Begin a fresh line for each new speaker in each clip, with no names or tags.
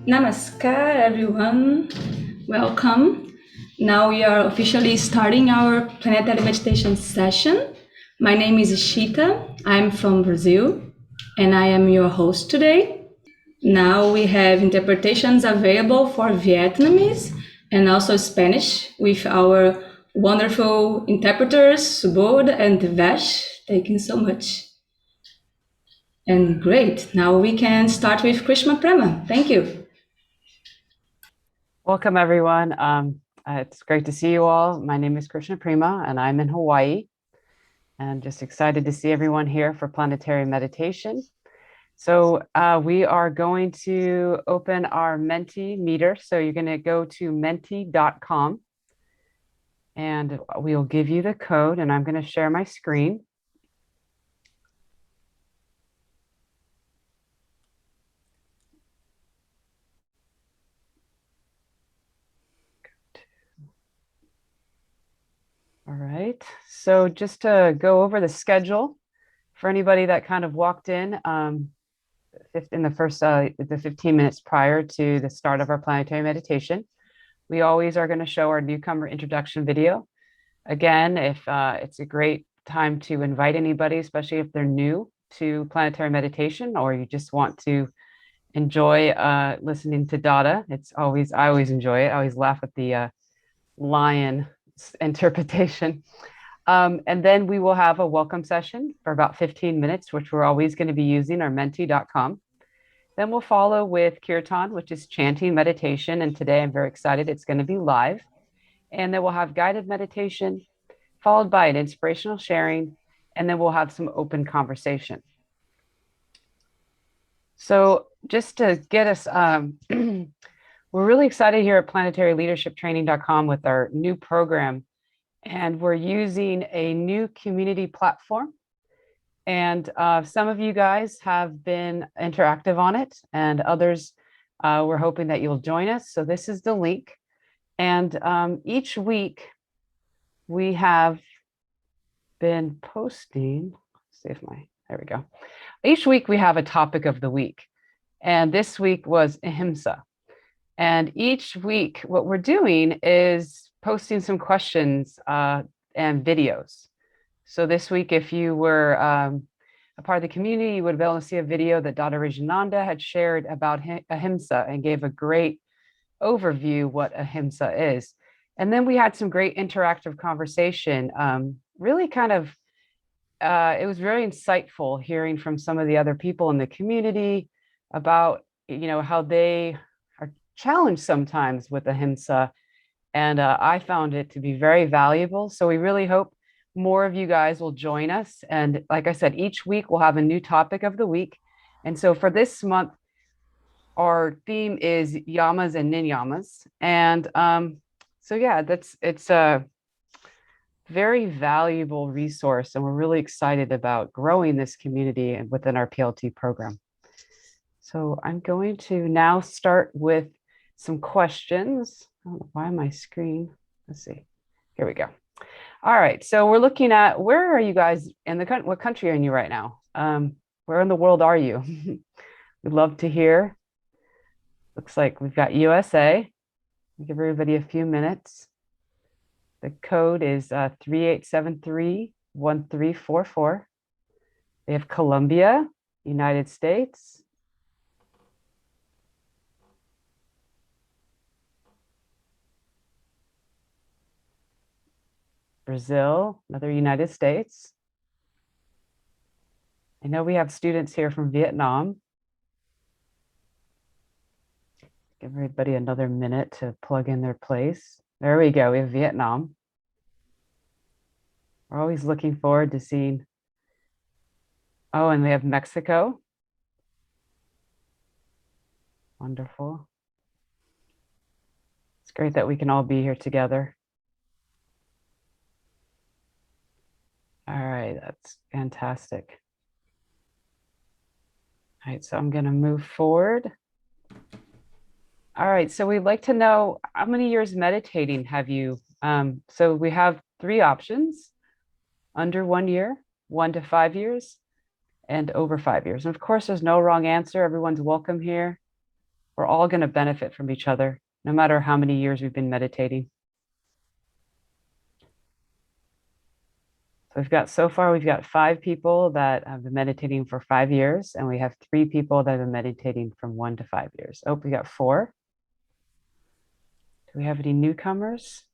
Namaskar, everyone. Welcome. Now we are officially starting our planetary meditation session. My name is Ishita. I'm from Brazil, and I am your host today. Now we have interpretations available for Vietnamese and also Spanish with our wonderful interpreters, Subodh and Devesh. Thank you so much. And great. Now we can start with Krishna Prema. Thank you.
Welcome, everyone. It's great to see you all. My name is Krishna Prema, and I'm in Hawaii. And just excited to see everyone here for Planetary Meditation. So we are going to open our Menti meter. So you're going to go to menti.com, and we'll give you the code, and I'm going to share my screen. All right. So just to go over the schedule for anybody that kind of walked in in the 15 minutes prior to the start of our planetary meditation, we always are going to show our newcomer introduction video. Again, if it's a great time to invite anybody, especially if they're new to planetary meditation or you just want to enjoy listening to Dada. I always enjoy it. I always laugh at the lion interpretation. And then we will have a welcome session for about 15 minutes, which we're always going to be using our menti.com. Then we'll follow with kirtan, which is chanting meditation. And today I'm very excited. It's going to be live. And then we'll have guided meditation, followed by an inspirational sharing. And then we'll have some open conversation. So just to get us, we're really excited here at planetaryleadershiptraining.com with our new program. And we're using a new community platform. And some of you guys have been interactive on it, and others we're hoping that you'll join us. So this is the link. And each week we have been posting, there we go. Each week we have a topic of the week. And this week was ahimsa. And each week what we're doing is posting some questions and videos. So this week, if you were a part of the community, you would be able to see a video that Dada Rajananda had shared about ahimsa and gave a great overview what ahimsa is. And then we had some great interactive conversation. Really kind of, it was very insightful hearing from some of the other people in the community about, how they are challenged sometimes with ahimsa. And I found it to be very valuable. So we really hope more of you guys will join us. And like I said, each week we'll have a new topic of the week. And so for this month, our theme is yamas and ninyamas. And so yeah, it's a very valuable resource. And we're really excited about growing this community within our PLT program. So I'm going to now start with some questions. Oh, why my screen? Let's see. Here we go. All right. So we're looking at, where are you guys in the country? What country are you right now? Where in the world are you? We'd love to hear. Looks like we've got USA. I'll give everybody a few minutes. The code is 3873-1344. They have Colombia, United States. Brazil, another United States. I know we have students here from Vietnam. Give everybody another minute to plug in their place. There we go, we have Vietnam. We're always looking forward to seeing. Oh, and we have Mexico. Wonderful. It's great that we can all be here together. All right, that's fantastic. All right, so I'm going to move forward. All right, so we'd like to know, how many years meditating have you? So we have 3 options: under 1 year, 1 to 5 years, and over 5 years. And of course, there's no wrong answer. Everyone's welcome here. We're all going to benefit from each other, no matter how many years we've been meditating. So we've got 5 people that have been meditating for 5 years, and we have 3 people that have been meditating from 1 to 5 years. Oh, we got 4. Do we have any newcomers?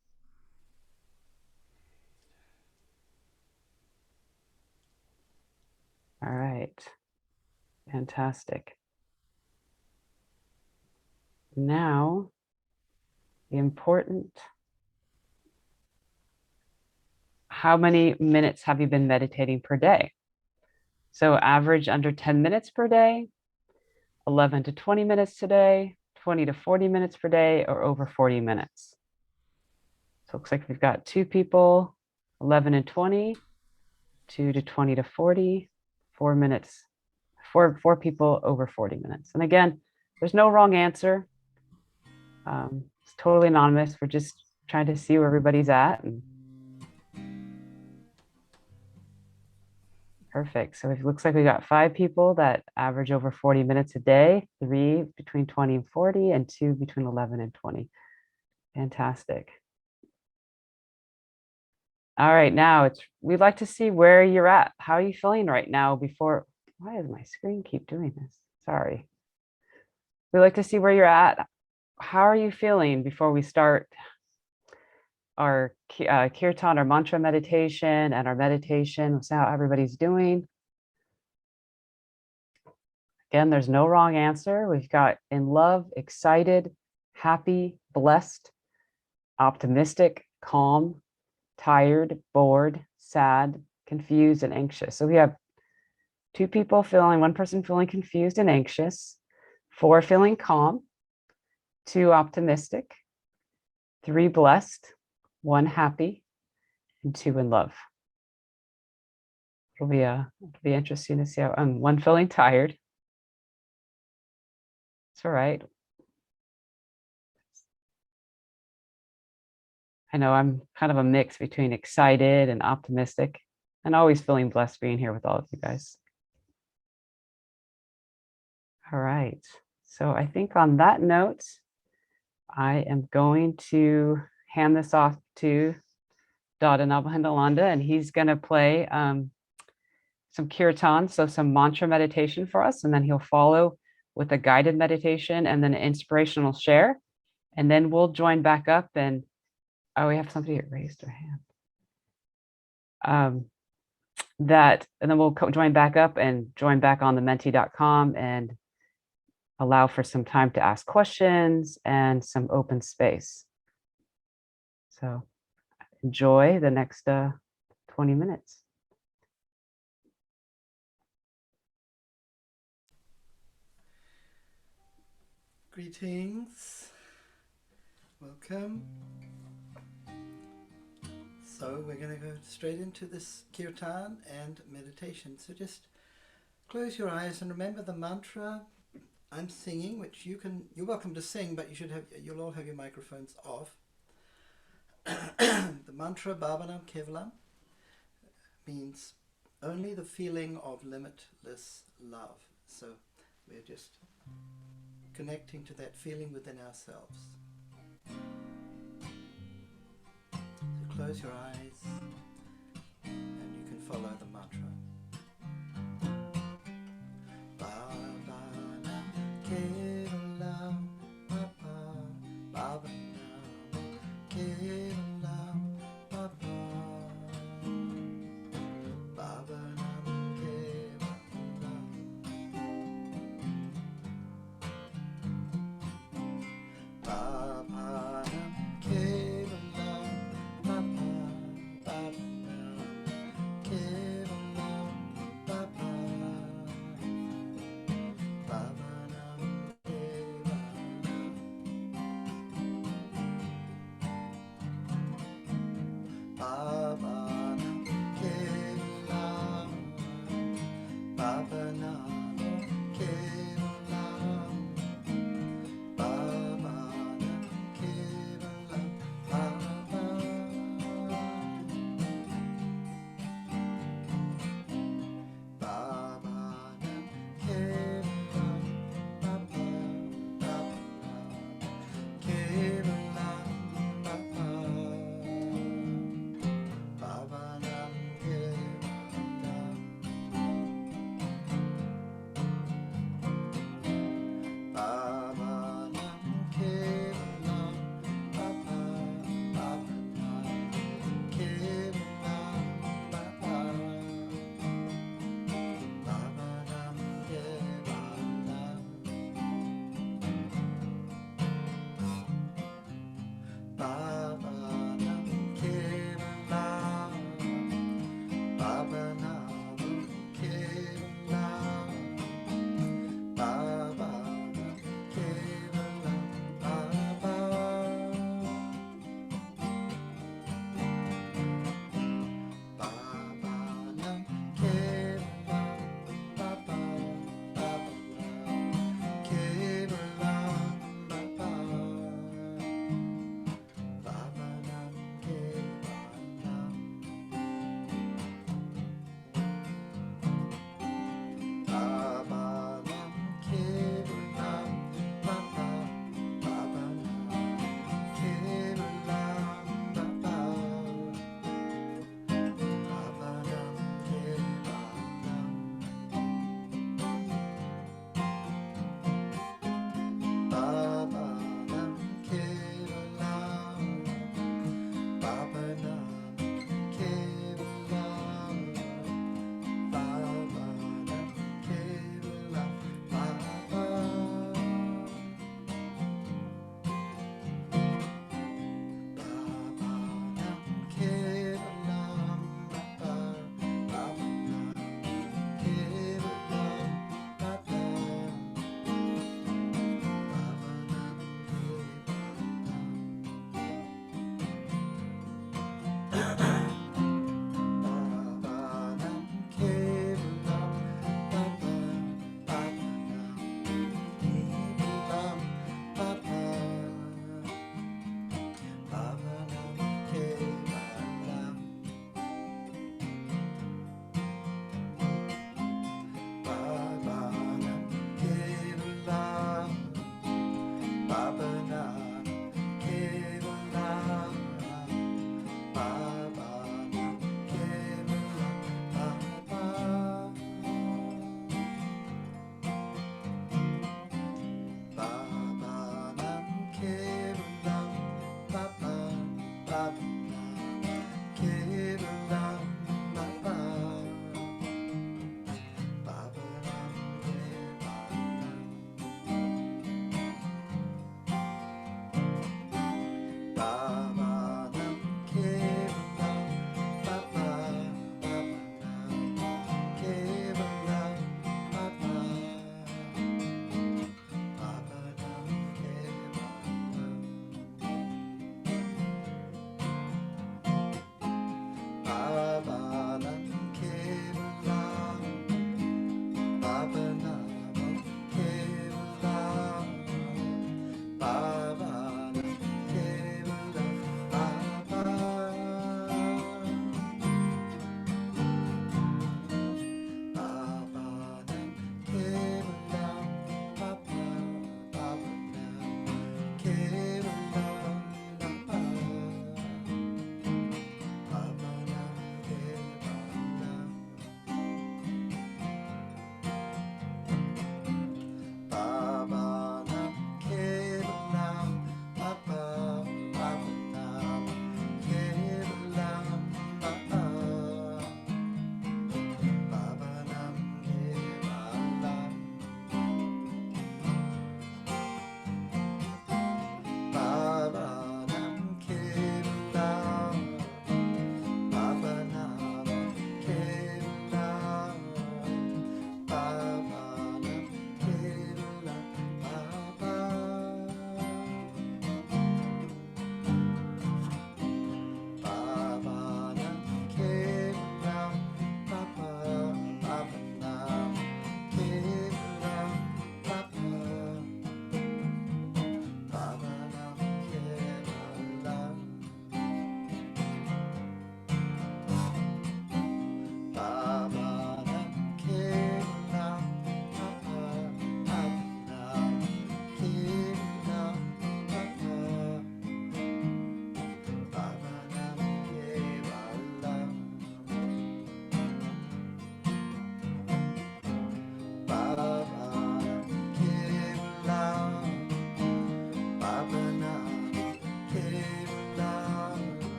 All right. Fantastic. Now, the important, how many minutes have you been meditating per day? So average under 10 minutes per day, 11 to 20 minutes today, 20 to 40 minutes per day, or over 40 minutes. So it looks like we've got 2 people, 11 and 20, 2 to 20 to 40, 4 minutes, 4 people over 40 minutes. And again, there's no wrong answer. It's totally anonymous. We're just trying to see where everybody's at. And perfect. So it looks like we got 5 people that average over 40 minutes a day, 3 between 20 and 40, and 2 between 11 and 20. Fantastic. All right, now we'd like to see where you're at. How are you feeling right now why does my screen keep doing this? Sorry. We'd like to see where you're at. How are you feeling before we start our kirtan, our mantra meditation, and our meditation? We'll see how everybody's doing. Again, there's no wrong answer. We've got in love, excited, happy, blessed, optimistic, calm, tired, bored, sad, confused, and anxious. So we have 2 people one person feeling confused and anxious, 4 feeling calm, 2 optimistic, 3 blessed, 1 happy, and 2 in love. It'll be interesting to see how 1 feeling tired. It's all right. I know I'm kind of a mix between excited and optimistic, and always feeling blessed being here with all of you guys. All right. So I think on that note, I am going to hand this off to Dada Nabhandalanda, and he's going to play some kirtan, so some mantra meditation for us, and then he'll follow with a guided meditation and then an inspirational share. And then we'll join back up and, we have somebody that raised their hand. And then we'll join back up and join back on the menti.com and allow for some time to ask questions and some open space. So enjoy the next 20 minutes.
Greetings, welcome. So we're going to go straight into this kirtan and meditation. So just close your eyes and remember the mantra I'm singing, which you're welcome to sing, but you'll all have your microphones off. The mantra Bhavanam Kevalam means only the feeling of limitless love. So we're just connecting to that feeling within ourselves. So close your eyes and you can follow the mantra. Bhavanam Kevalam Bhavanam Kevalam Bhavanam Kevalam Bhavanam Kevalam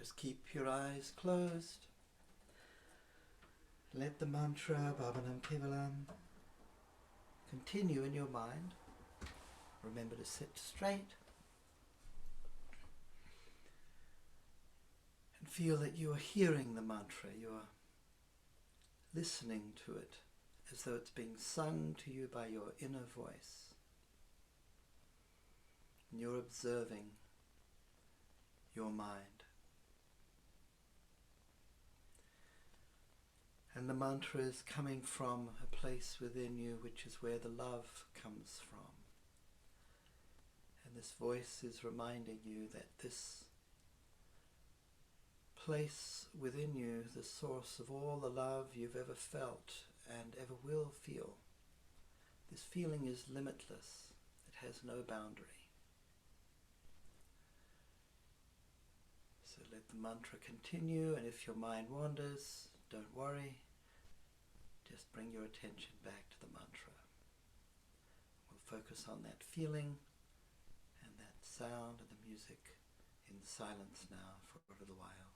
Just keep your eyes closed. Let the mantra Bhavanam Kevalam continue in your mind. Remember to sit straight and feel that you are hearing the mantra, you are listening to it as though it's being sung to you by your inner voice. And you're observing your mind. And the mantra is coming from a place within you which is where the love comes from. And this voice is reminding you that this place within you, the source of all the love you've ever felt and ever will feel, this feeling is limitless. It has no boundary. So let the mantra continue, and if your mind wanders, don't worry. Just bring your attention back to the mantra. We'll focus on that feeling and that sound and the music in silence now for a little while.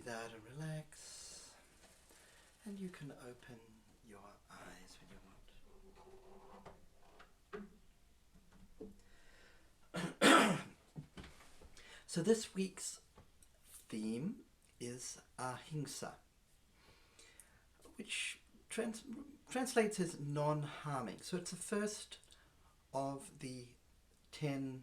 breathe out and relax. And you can open your eyes when you want. So this week's theme is ahimsa, which translates as non-harming. So it's the first of the 10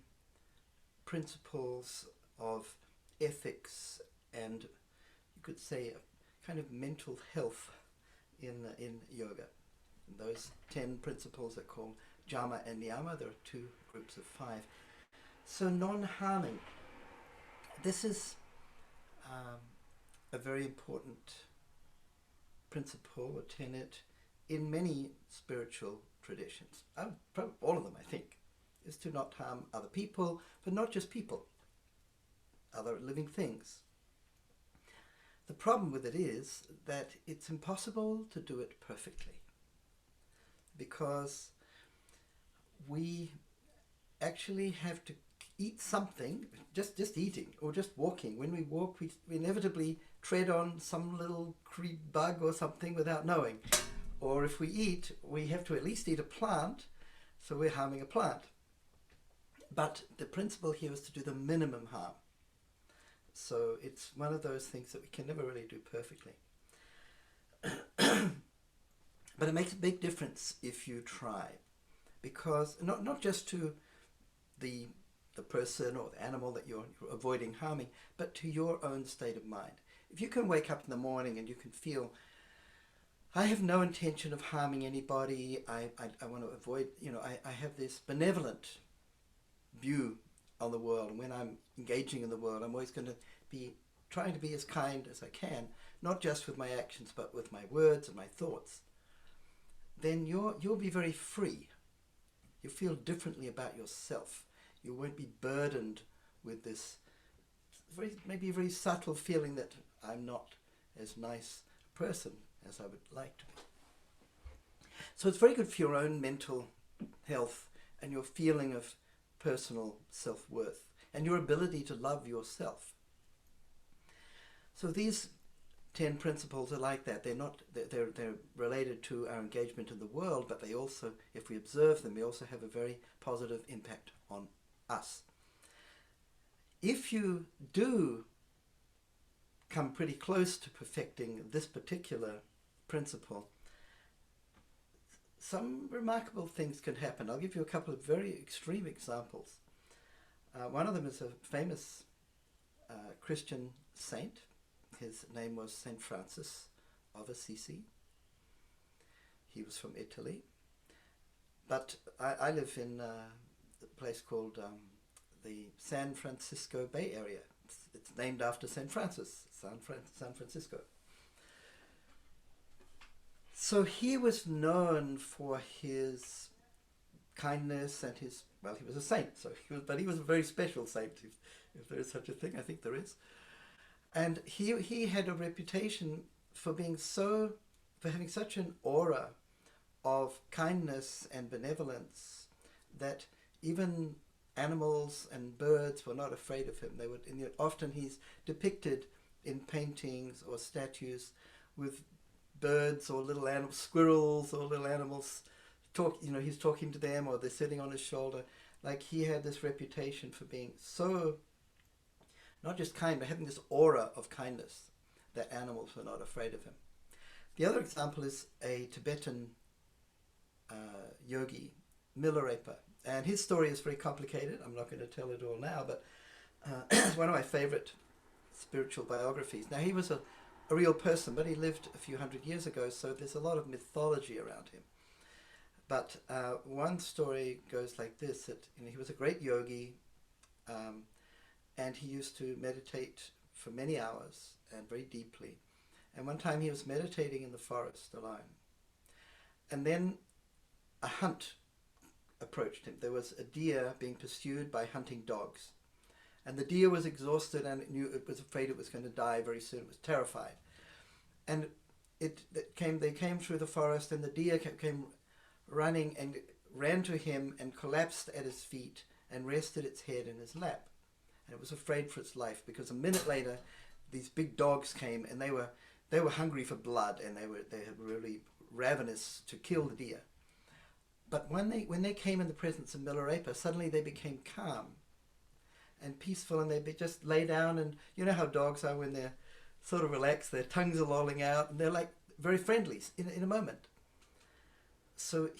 principles of ethics and, you could say, a kind of mental health in yoga. And those 10 principles are called Jama and Niyama. There are 2 groups of 5. So non-harming. This is a very important principle or tenet in many spiritual traditions. Probably all of them, I think, is to not harm other people, but not just people, other living things. The problem with it is that it's impossible to do it perfectly, because we actually have to eat something, just eating or just walking. When we walk, we inevitably tread on some little bug or something without knowing. Or if we eat, we have to at least eat a plant, so we're harming a plant. But the principle here is to do the minimum harm. So it's one of those things that we can never really do perfectly. But it makes a big difference if you try, because not just to the person or the animal that you're avoiding harming, but to your own state of mind. If you can wake up in the morning and you can feel, I have no intention of harming anybody, I want to avoid, I have this benevolent view on the world, and when I'm engaging in the world, I'm always going to be trying to be as kind as I can, not just with my actions, but with my words and my thoughts, then you'll be very free. You'll feel differently about yourself. You won't be burdened with this maybe a very subtle feeling that I'm not as nice a person as I would like to be. So it's very good for your own mental health and your feeling of personal self-worth and your ability to love yourself. So these 10 principles are like that. They're related to our engagement in the world, but they also, if we observe them, they also have a very positive impact on us. If you do come pretty close to perfecting this particular principle, some remarkable things can happen. I'll give you a couple of very extreme examples. One of them is a famous Christian saint. His name was Saint Francis of Assisi. He was from Italy. But I live in a place called the San Francisco Bay Area. It's named after Saint Francis, San Francisco. So he was known for his kindness and his, well, he was a saint, but he was a very special saint, if there is such a thing. I think there is. And he had a reputation for having such an aura of kindness and benevolence that even animals and birds were not afraid of him. Often he's depicted in paintings or statues with birds or little animals, squirrels or little animals he's talking to them, or they're sitting on his shoulder. Like, he had this reputation for being so not just kind, but having this aura of kindness that animals were not afraid of him. The other example is a Tibetan yogi, Milarepa. And his story is very complicated. I'm not going to tell it all now, but it's one of my favorite spiritual biographies. Now, he was a real person, but he lived a few hundred years ago, so there's a lot of mythology around him. But one story goes like this, that he was a great yogi, and he used to meditate for many hours and very deeply. And one time he was meditating in the forest alone. And then a hunt approached him. There was a deer being pursued by hunting dogs. And the deer was exhausted and it was afraid it was going to die very soon. It was terrified. And they came through the forest, and the deer came running and ran to him and collapsed at his feet and rested its head in his lap. And it was afraid for its life, because a minute later these big dogs came, and they were hungry for blood, and they were really ravenous to kill the deer. But when they came in the presence of Milarepa, suddenly they became calm and peaceful, and they just lay down, and you know how dogs are when they're sort of relaxed, their tongues are lolling out, and they're like very friendly in a moment. So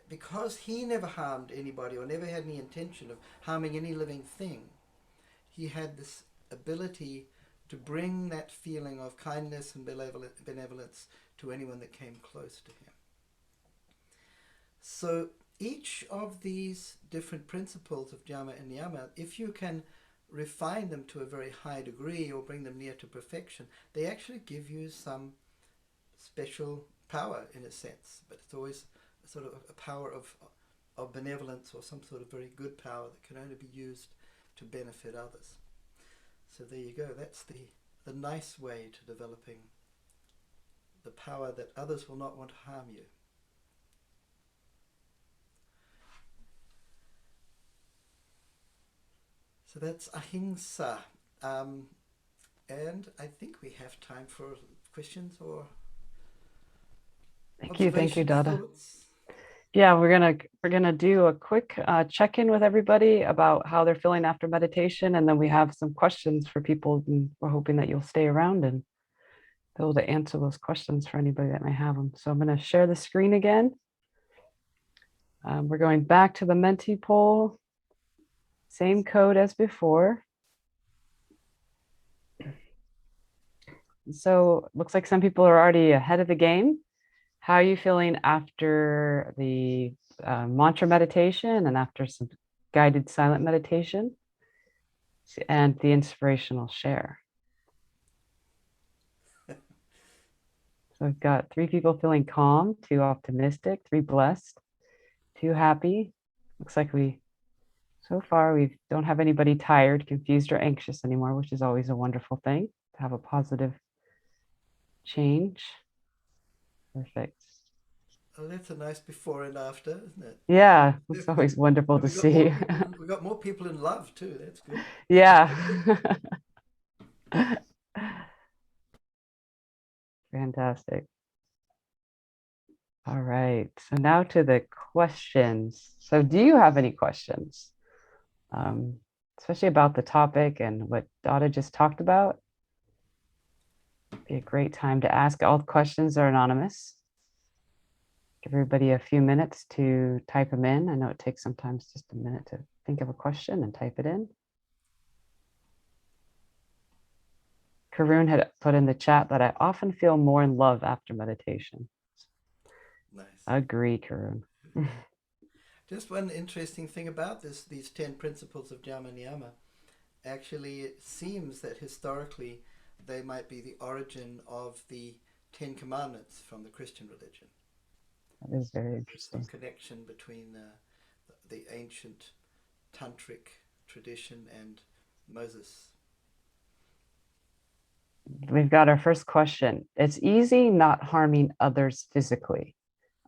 because he never harmed anybody or never had any intention of harming any living thing, he had this ability to bring that feeling of kindness and benevolence to anyone that came close to him. So each of these different principles of Dhyama and Niyama, if you can refine them to a very high degree or bring them near to perfection, they actually give you some special power in a sense, but it's always sort of a power of benevolence or some sort of very good power that can only be used to benefit others. So there you go. That's the nice way to developing the power that others will not want to harm you. So that's ahimsa. And I think we have time for questions or
Thank you, Dada.
Thoughts.
Yeah, we're gonna do a quick check-in with everybody about how they're feeling after meditation, and then we have some questions for people, and we're hoping that you'll stay around and be able to answer those questions for anybody that may have them. So I'm going to share the screen again. We're going back to the Menti poll, same code as before. So it looks like some people are already ahead of the game. How are you feeling after the mantra meditation and after some guided silent meditation and the inspirational share? So we've got 3 people feeling calm, 2 optimistic, 3 blessed, 2 happy. Looks like so far we don't have anybody tired, confused, or anxious anymore, which is always a wonderful thing to have a positive change. Perfect.
Oh, that's a nice before and after, isn't it?
Yeah, it's always wonderful to see.
We got more people in love too. That's good.
Yeah. Fantastic. All right. So now to the questions. So do you have any questions? Especially about the topic and what Dada just talked about? Be a great time to ask. All the questions are anonymous. Give everybody a few minutes to type them in. I know it takes sometimes just a minute to think of a question and type it in. Karun had put in the chat that I often feel more in love after meditation.
Nice.
Agree, Karun.
Just one interesting thing about these 10 principles of Dhyama Niyama, actually it seems that historically they might be the origin of the 10 Commandments from the Christian religion.
That is very interesting.
Some connection between the ancient tantric tradition and Moses.
We've got our first question. It's easy not harming others physically.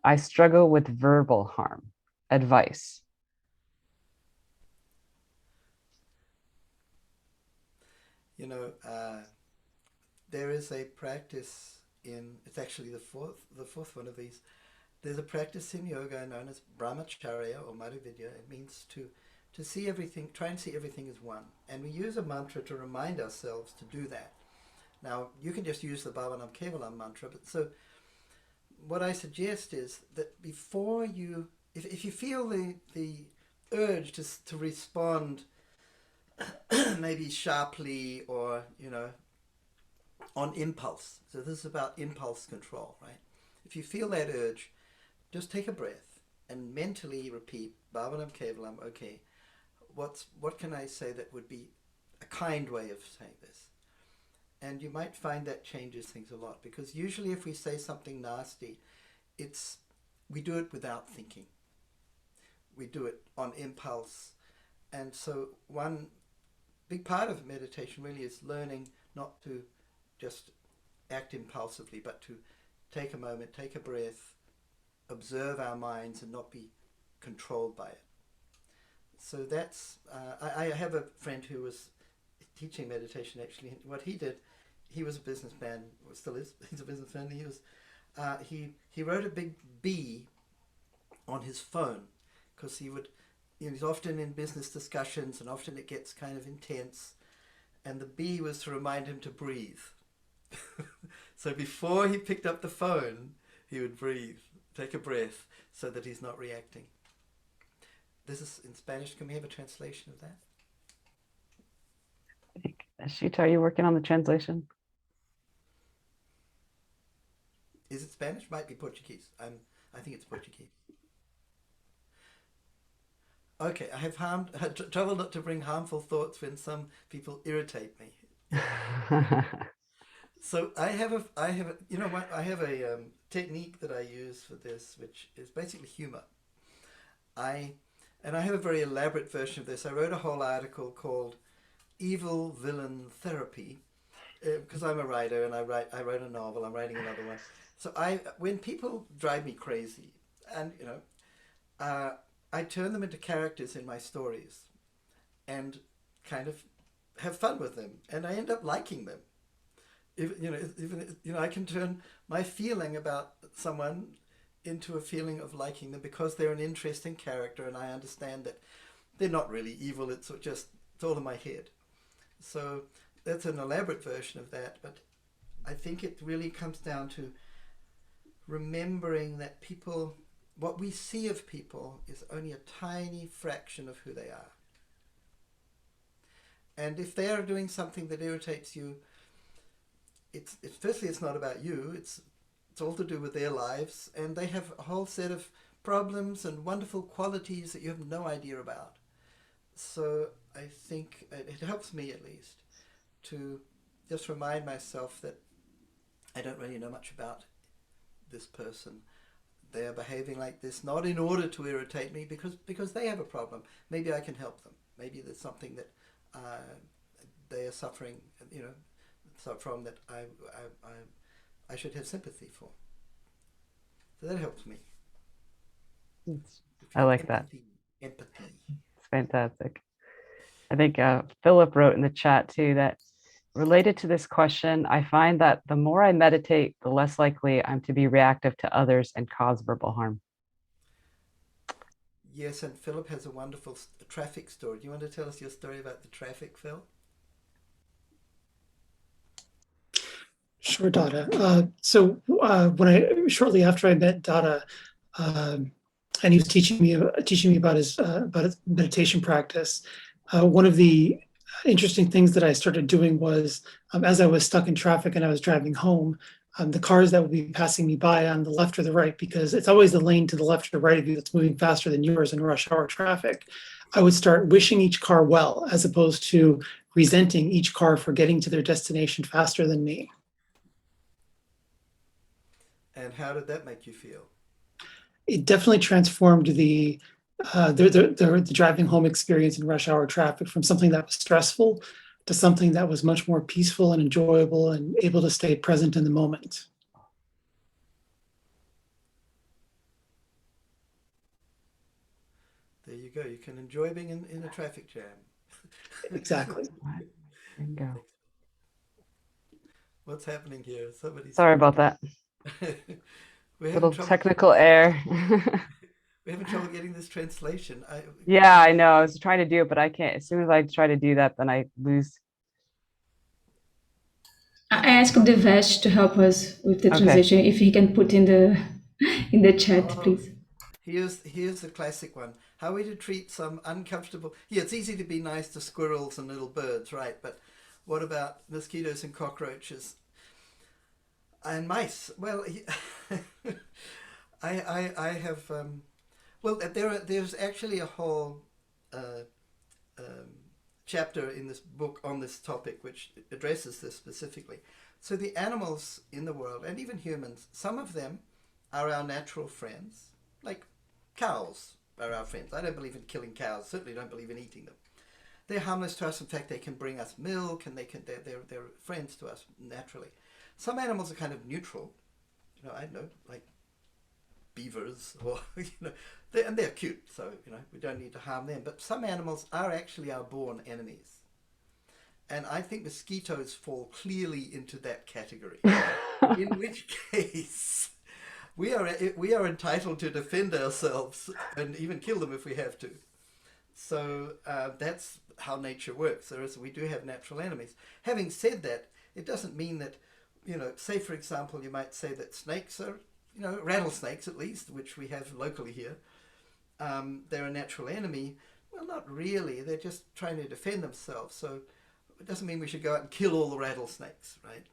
I struggle with verbal harm. Advice.
You know, there is a practice it's actually the fourth one of these. There's a practice in yoga known as brahmacharya or madhuvidya. It means to see everything, try and see everything as one. And we use a mantra to remind ourselves to do that. Now, you can just use the Bhavanam Kevalam mantra, but so what I suggest is that before you, if you feel the urge to respond maybe sharply or, on impulse, so this is about impulse control, right? If you feel that urge, just take a breath and mentally repeat Bhavanam Kevalam, okay, what can I say that would be a kind way of saying this? And you might find that changes things a lot, because usually if we say something nasty, we do it without thinking. We do it on impulse. And so one big part of meditation really is learning not to just act impulsively, but to take a moment, take a breath, observe our minds and not be controlled by it. So that's, I have a friend who was teaching meditation, actually. What he did, he was a businessman, or still is, he's a businessman. He wrote a big B on his phone, because he's often in business discussions, and often it gets kind of intense, and the B was to remind him to breathe. So before he picked up the phone, he would breathe, take a breath, so that he's not reacting. This is in Spanish. Can we have a translation of that?
Ashita, are you working on the translation?
Is it Spanish? Might be Portuguese. I think it's Portuguese. Okay, I have trouble not to bring harmful thoughts when some people irritate me. So I have you know what? I have a technique that I use for this, which is basically humor. I have a very elaborate version of this. I wrote a whole article called "Evil Villain Therapy" because I'm a writer, and I wrote a novel. I'm writing another one. So when people drive me crazy, and I turn them into characters in my stories, and kind of have fun with them, and I end up liking them. I can turn my feeling about someone into a feeling of liking them because they're an interesting character, and I understand that they're not really evil. It's all in my head. So that's an elaborate version of that, but I think it really comes down to remembering that what we see of people is only a tiny fraction of who they are. And if they are doing something that irritates you, firstly, it's not about you. It's all to do with their lives, and they have a whole set of problems and wonderful qualities that you have no idea about. So I think it helps me, at least, to just remind myself that I don't really know much about this person. They are behaving like this not in order to irritate me, because they have a problem. Maybe I can help them. Maybe there's something that they are suffering, from that I should have sympathy for. So that helps me.
I like that.
Empathy.
It's fantastic. I think Philip wrote in the chat too that related to this question, I find that the more I meditate, the less likely I'm to be reactive to others and cause verbal harm.
Yes, and Philip has a wonderful traffic story. Do you want to tell us your story about the traffic, Phil?
Sure, Dada. Shortly after I met Dada, and he was teaching me about his meditation practice, one of the interesting things that I started doing was, as I was stuck in traffic and I was driving home, the cars that would be passing me by on the left or the right, because it's always the lane to the left or right of you that's moving faster than yours in rush hour traffic, I would start wishing each car well, as opposed to resenting each car for getting to their destination faster than me.
And how did that make you feel?
It definitely transformed the driving home experience in rush hour traffic from something that was stressful to something that was much more peaceful and enjoyable and able to stay present in the moment.
There you go. You can enjoy being in a traffic jam.
Exactly.
Bingo.
What's happening here?
Sorry about that.
We're
Little
having
technical error.
we're having trouble getting this translation.
Yeah, I know. I was trying to do it, but I can't. As soon as I try to do that, then I lose.
I asked Devesh to help us with the
Okay.
translation. If he can put in the chat, please.
Here's the classic one. How are we to treat some uncomfortable... Yeah, it's easy to be nice to squirrels and little birds, right? But what about mosquitoes and cockroaches? And mice? Well, I have... well, there's actually a whole chapter in this book on this topic which addresses this specifically. So the animals in the world, and even humans, some of them are our natural friends, like cows are our friends. I don't believe in killing cows, certainly don't believe in eating them. They're harmless to us. In fact, they can bring us milk, and they're friends to us naturally. Some animals are kind of neutral, I don't know, like beavers, or they're cute, so we don't need to harm them. But some animals are actually our born enemies, And I think mosquitoes fall clearly into that category. In which case, we are entitled to defend ourselves and even kill them if we have to. So that's how nature works. We do have natural enemies. Having said that, it doesn't mean that, say for example, you might say that snakes are, rattlesnakes at least, which we have locally here, they're a natural enemy. Well, not really. They're just trying to defend themselves. So it doesn't mean we should go out and kill all the rattlesnakes, right?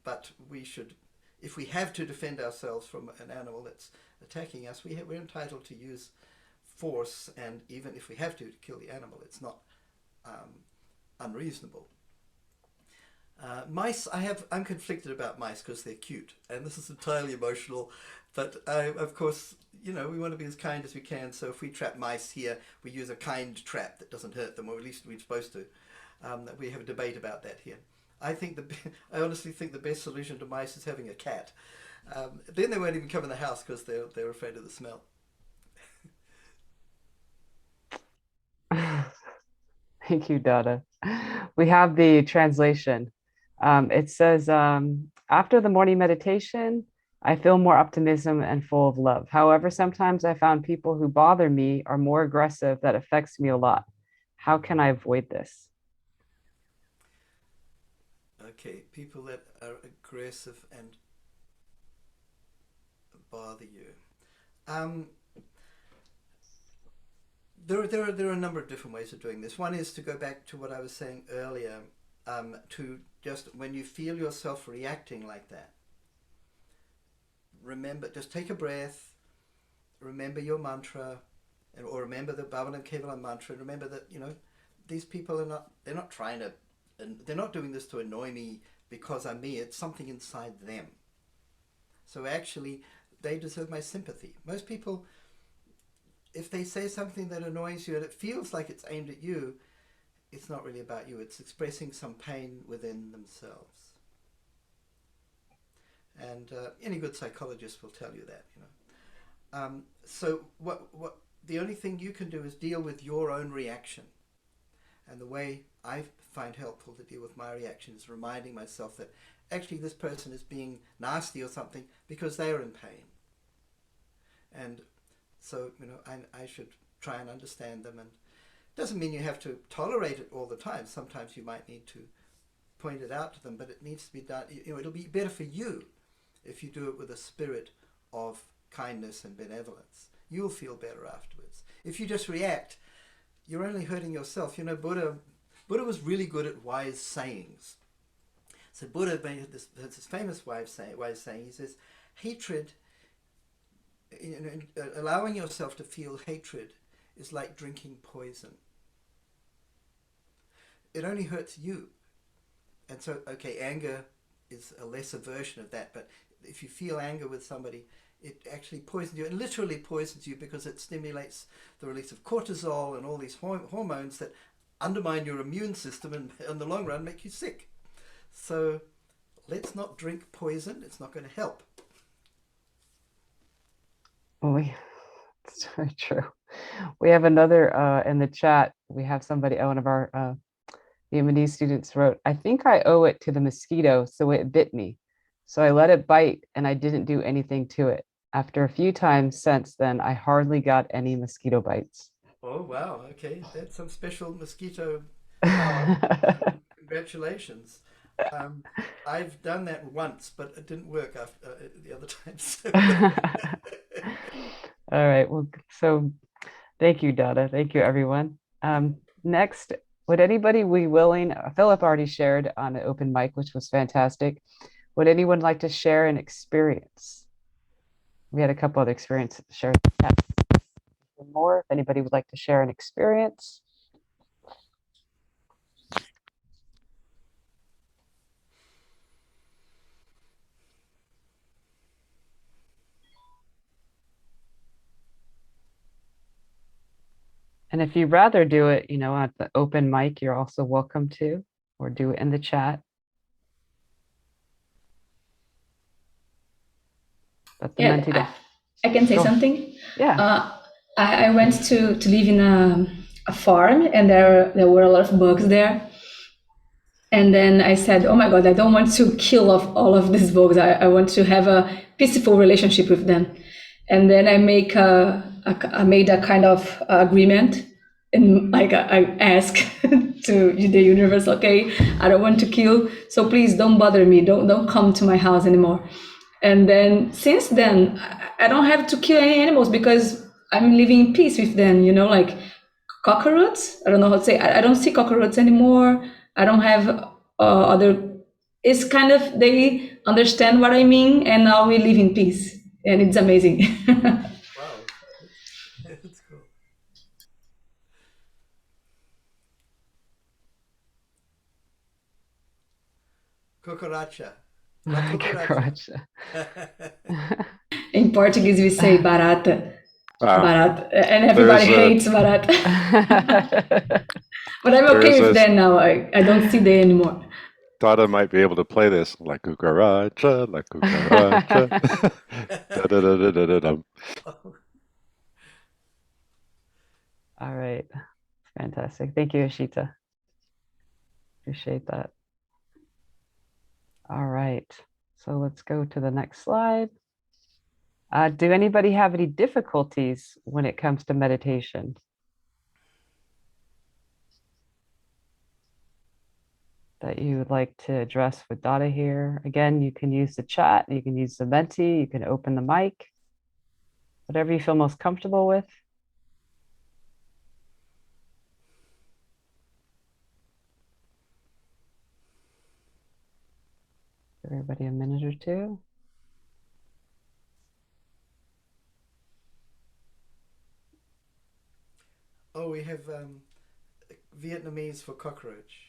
But we should, if we have to defend ourselves from an animal that's attacking us, we're entitled to use force, and even if we have to kill the animal, it's not unreasonable. Mice, I'm conflicted about mice because they're cute, and this is entirely emotional, but of course, we want to be as kind as we can, so if we trap mice here, we use a kind trap that doesn't hurt them, or at least we're supposed to. We have a debate about that here. I honestly think the best solution to mice is having a cat. Then they won't even come in the house because they're afraid of the smell.
Thank you, Dada. We have the translation. It says, after the morning meditation, I feel more optimism and full of love. However, sometimes I found people who bother me are more aggressive. That affects me a lot. How can I avoid this?
Okay, people that are aggressive and bother you. There are a number of different ways of doing this. One is to go back to what I was saying earlier, to just, when you feel yourself reacting like that, remember, just take a breath, remember your mantra, or remember the Bhavanam Kevalam mantra, and remember that, these people they're not trying to, and they're not doing this to annoy me because I'm me, it's something inside them. So actually, they deserve my sympathy. Most people, if they say something that annoys you and it feels like it's aimed at you, it's not really about you. It's expressing some pain within themselves. And any good psychologist will tell you that, So what the only thing you can do is deal with your own reaction. And the way I find helpful to deal with my reaction is reminding myself that actually this person is being nasty or something because they are in pain. And so, I should try and understand them. And it doesn't mean you have to tolerate it all the time. Sometimes you might need to point it out to them, but it needs to be done. It'll be better for you if you do it with a spirit of kindness and benevolence. You'll feel better afterwards. If you just react, you're only hurting yourself. Buddha was really good at wise sayings. So Buddha made this famous wise saying. He says, hatred, allowing yourself to feel hatred is like drinking poison. It only hurts you. And so, okay, anger is a lesser version of that, but if you feel anger with somebody, it actually poisons you, and literally poisons you because it stimulates the release of cortisol and all these hormones that undermine your immune system and in the long run make you sick. So let's not drink poison. It's not going to help.
Well, it's very true. We have another in the chat. We have somebody, one of our Vietnamese students wrote, I think I owe it to the mosquito, so it bit me. So I let it bite and I didn't do anything to it. After a few times since then, I hardly got any mosquito bites.
Oh, wow. Okay. That's some special mosquito power. Congratulations. I've done that once, but it didn't work after the other times.
All right. Well, so thank you, Dada. Thank you, everyone. Next, would anybody be willing? Philip already shared on an open mic, which was fantastic. Would anyone like to share an experience? We had a couple other experiences shared. More, if anybody would like to share an experience. And if you'd rather do it, at the open mic, you're also welcome to, or do it in the chat. But the mentee
I can say something.
Yeah.
I went to live in a farm, and there were a lot of bugs there. And then I said, oh my God, I don't want to kill off all of these bugs. I want to have a peaceful relationship with them. And then I made a kind of agreement, and like I ask to the universe, okay, I don't want to kill, so please don't bother me, don't come to my house anymore. And then since then, I don't have to kill any animals because I'm living in peace with them. You know, like cockroaches. I don't know how to say. I don't see cockroaches anymore. I don't have other. It's kind of they understand what I mean, and now we live in peace, and it's amazing.
Wow, that's cool. Cucaracha. La cucaracha.
Cucaracha.
In Portuguese, we say barata,
Wow.
barata, and everybody
There's a-
hates barata. But I'm
There
okay
is
with
a-
that now. I don't see that anymore.
Dada might be able to play this. La cucaracha, la cucaracha. Da-da-da-da-da-da-dum.
All right. Fantastic. Thank you, Ashita. Appreciate that. All right. So let's go to the next slide. Do anybody have any difficulties when it comes to meditation? That you would like to address with Dada here? Again, you can use the chat, you can use the Menti, you can open the mic, whatever you feel most comfortable with. Give everybody a minute or two.
Oh, we have Vietnamese for cockroach.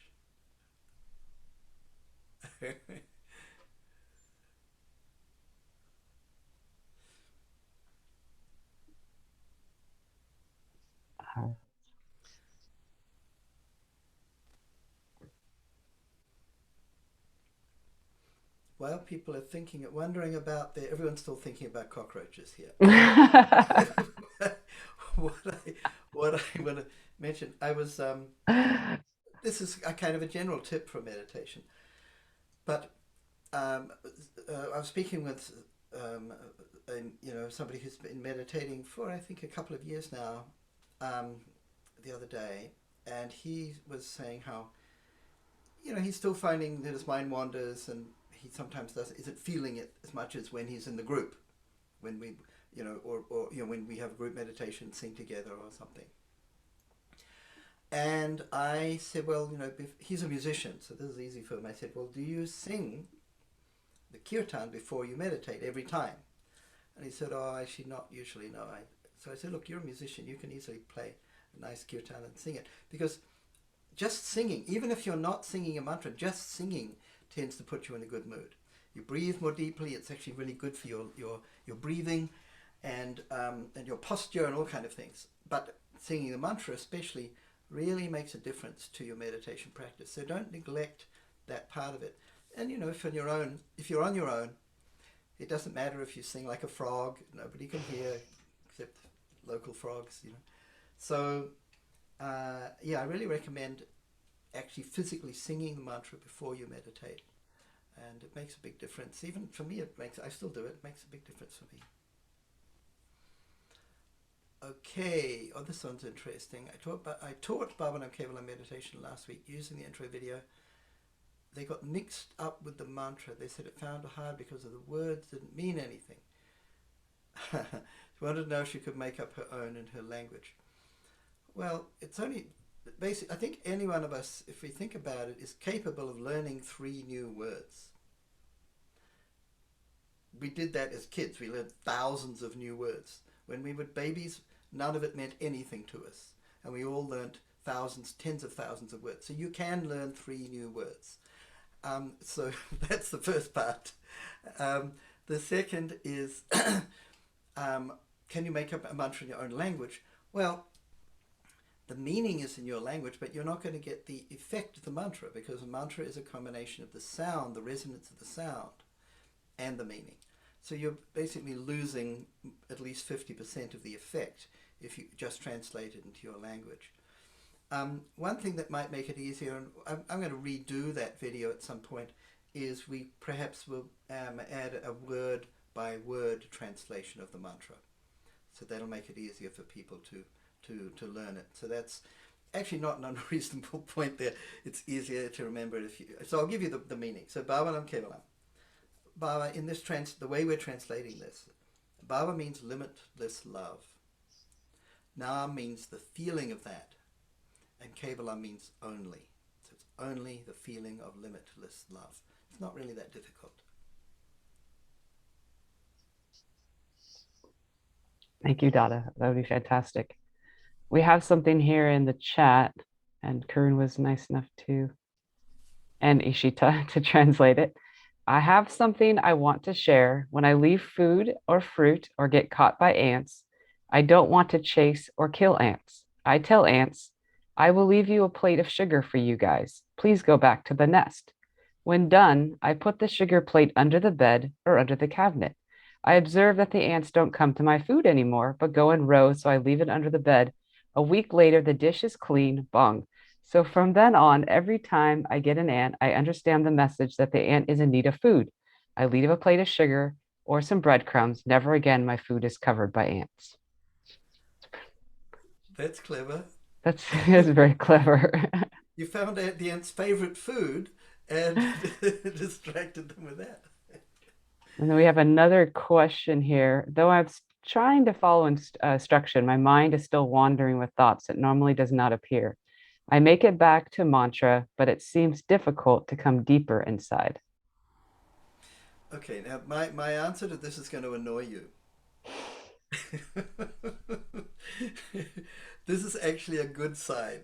While people are wondering about everyone's still thinking about cockroaches here. what I want to mention, I was this is a kind of a general tip for meditation, but I was speaking with somebody who's been meditating for I think a couple of years now, the other day, and he was saying how he's still finding that his mind wanders, and he sometimes isn't feeling it as much as when he's in the group, when we or when we have group meditation, sing together or something. And I said, well, he's a musician, so this is easy for him. I said, well, do you sing the kirtan before you meditate every time? And he said, oh, actually not usually, no. So I said, look, you're a musician, you can easily play a nice kirtan and sing it, because just singing, even if you're not singing a mantra, just singing tends to put you in a good mood. You breathe more deeply. It's actually really good for your breathing and your posture and all kind of things. But singing the mantra especially really makes a difference to your meditation practice. So don't neglect that part of it. And if you're on your own, it doesn't matter if you sing like a frog. Nobody can hear except local frogs. So I really recommend actually physically singing the mantra before you meditate, and it makes a big difference. Even for me, I still do it. It makes a big difference for me. Okay, this one's interesting. I taught Bhavana Kevala meditation last week using the intro video. They got mixed up with the mantra. They said it found it hard because of the words didn't mean anything. She wanted to know if she could make up her own in her language. Well, it's only basic. I think any one of us, if we think about it, is capable of learning 3 new words. We did that as kids. We learned thousands of new words. When we were babies, none of it meant anything to us. And we all learned thousands, tens of thousands of words. So you can learn 3 new words. So that's the first part. The second is, can you make up a mantra in your own language? Well, the meaning is in your language, but you're not going to get the effect of the mantra, because a mantra is a combination of the sound, the resonance of the sound, and the meaning. So you're basically losing at least 50% of the effect if you just translate it into your language. One thing that might make it easier, and I'm going to redo that video at some point, is we perhaps will add a word by word translation of the mantra. So that'll make it easier for people to learn it. So that's actually not an unreasonable point there. It's easier to remember it if you. So I'll give you the meaning. So Bhavalam Kevalam. Bhava, in this the way we're translating this, Bhava means limitless love. Nam means the feeling of that. And Kevalam means only. So it's only the feeling of limitless love. It's not really that difficult.
Thank you, Dada. That would be fantastic. We have something here in the chat, and Karun was nice enough to, and Ishita to translate it. I have something I want to share. When I leave food or fruit or get caught by ants, I don't want to chase or kill ants. I tell ants, I will leave you a plate of sugar for you guys. Please go back to the nest. When done, I put the sugar plate under the bed or under the cabinet. I observe that the ants don't come to my food anymore, but go in rows, so I leave it under the bed. A week later, the dish is clean, bong. So from then on, every time I get an ant, I understand the message that the ant is in need of food. I leave a plate of sugar or some breadcrumbs. Never again my food is covered by ants.
That's clever.
That's very clever.
You found out the ant's favorite food and distracted them with that.
And then we have another question here. Though I'm trying to follow instruction, my mind is still wandering with thoughts that normally does not appear. I make it back to mantra, but it seems difficult to come deeper inside.
Okay, now my answer to this is going to annoy you. This is actually a good sign.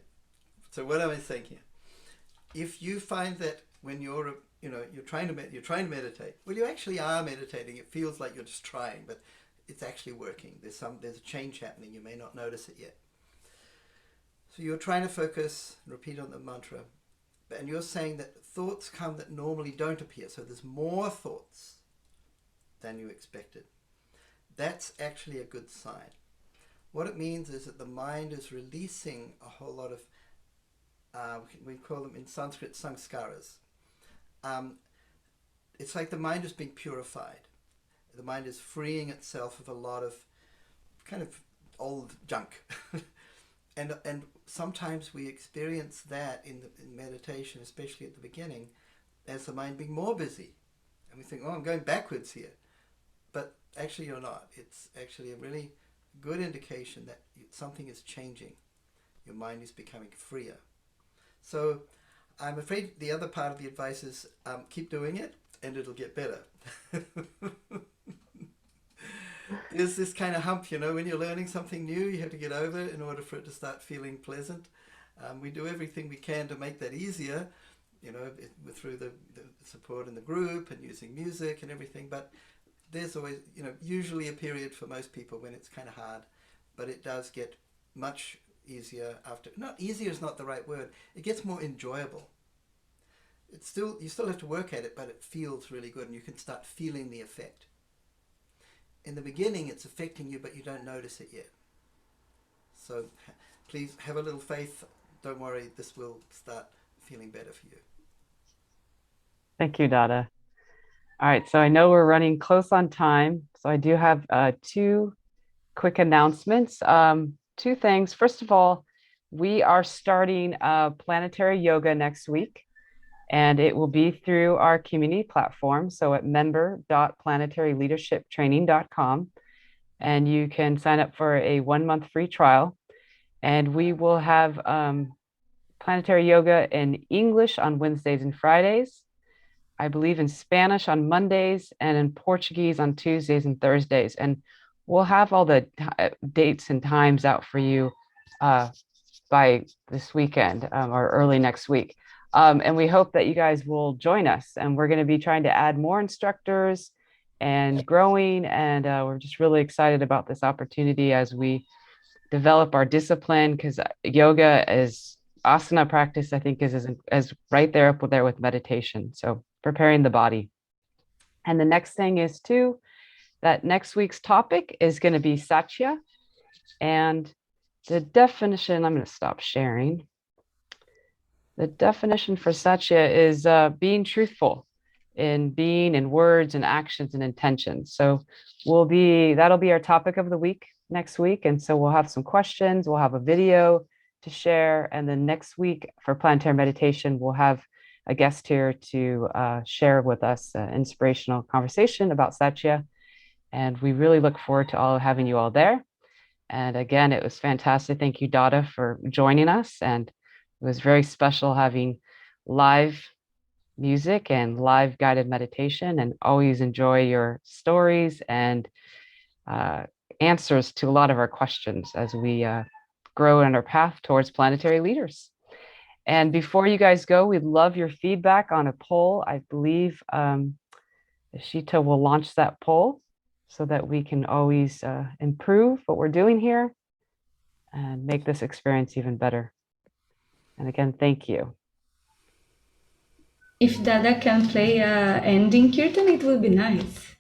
So what am I saying here? If you find that when you're trying to meditate, well, you actually are meditating. It feels like you're just trying, but it's actually working. There's a change happening. You may not notice it yet. So you're trying to focus, repeat on the mantra, and you're saying that thoughts come that normally don't appear. So there's more thoughts than you expected. That's actually a good sign. What it means is that the mind is releasing a whole lot of, we call them in Sanskrit sanskaras. It's like the mind is being purified. The mind is freeing itself of a lot of kind of old junk. and sometimes we experience that in meditation, especially at the beginning, as the mind being more busy. And we think, oh, I'm going backwards here. But actually you're not. It's actually a really good indication that something is changing. Your mind is becoming freer. So I'm afraid the other part of the advice is keep doing it and it'll get better. There's this kind of hump, when you're learning something new, you have to get over it in order for it to start feeling pleasant. We do everything we can to make that easier, through the support in the group and using music and everything. But there's always, usually a period for most people when it's kind of hard, but it does get much easier after. Not easier is not the right word. It gets more enjoyable. You still have to work at it, but it feels really good and you can start feeling the effect. In the beginning, it's affecting you, but you don't notice it yet. So please have a little faith. Don't worry, this will start feeling better for you.
Thank you, Dada. All right, so I know we're running close on time. So I do have two quick announcements. Two things. First of all, we are starting Planetary Yoga next week, and it will be through our community platform. So at member.planetaryleadershiptraining.com, and you can sign up for a 1-month free trial. And we will have Planetary Yoga in English on Wednesdays and Fridays, I believe in Spanish on Mondays, and in Portuguese on Tuesdays and Thursdays. And we'll have all the dates and times out for you by this weekend or early next week. And we hope that you guys will join us. And we're going to be trying to add more instructors and growing. And we're just really excited about this opportunity as we develop our discipline, because yoga is asana practice, I think, is right there up there with meditation. So preparing the body. And the next thing is too, that next week's topic is going to be Satya. And the definition, I'm going to stop sharing. The definition for Satya is being truthful in being and words and actions and intentions. So that'll be our topic of the week next week. And so we'll have some questions, we'll have a video to share. And then next week for Planetary Meditation, we'll have a guest here to share with us an inspirational conversation about Satya. And we really look forward to having you all there. And again, it was fantastic. Thank you, Dada, for joining us. And it was very special having live music and live guided meditation, and always enjoy your stories and answers to a lot of our questions as we grow on our path towards planetary leaders. And before you guys go, we'd love your feedback on a poll. I believe Ishita will launch that poll so that we can always improve what we're doing here and make this experience even better. And again, thank you.
If Dada can play ending kirtan, it will be nice.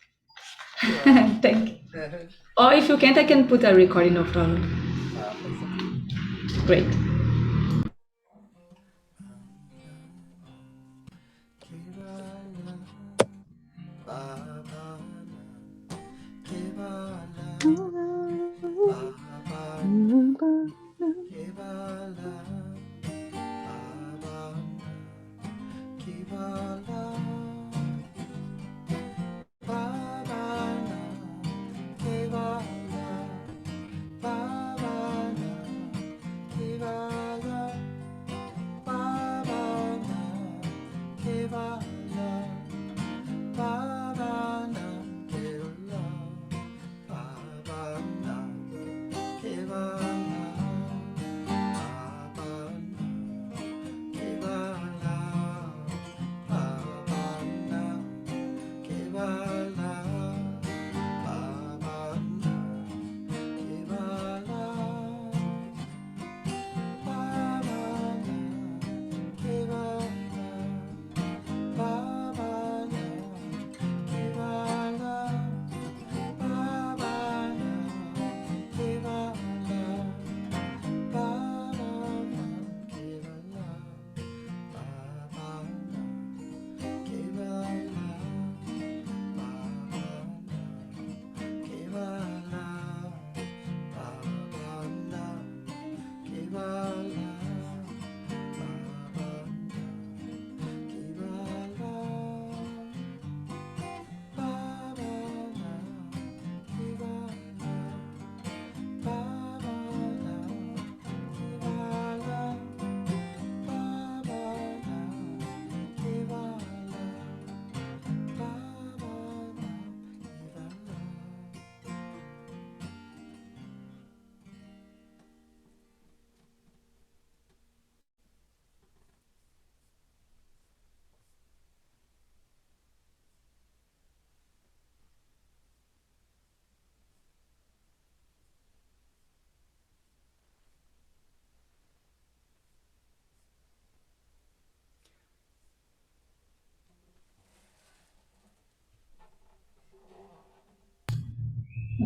Thank you. Or if you can't, I can put a recording, no problem. Great.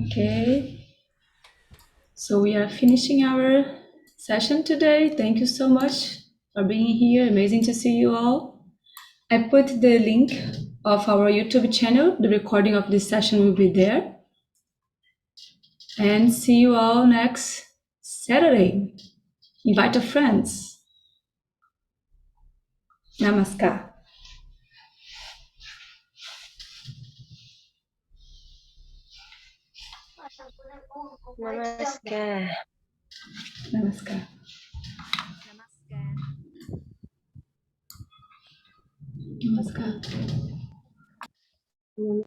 Okay, so we are finishing our session today. Thank you so much for being here. Amazing to see you all. I put the link of our YouTube channel. The recording of this session will be there. And see you all next Saturday. Invite your friends. Namaskar.
Namaskar.
Namaskar. Namaskar.
Namaskar.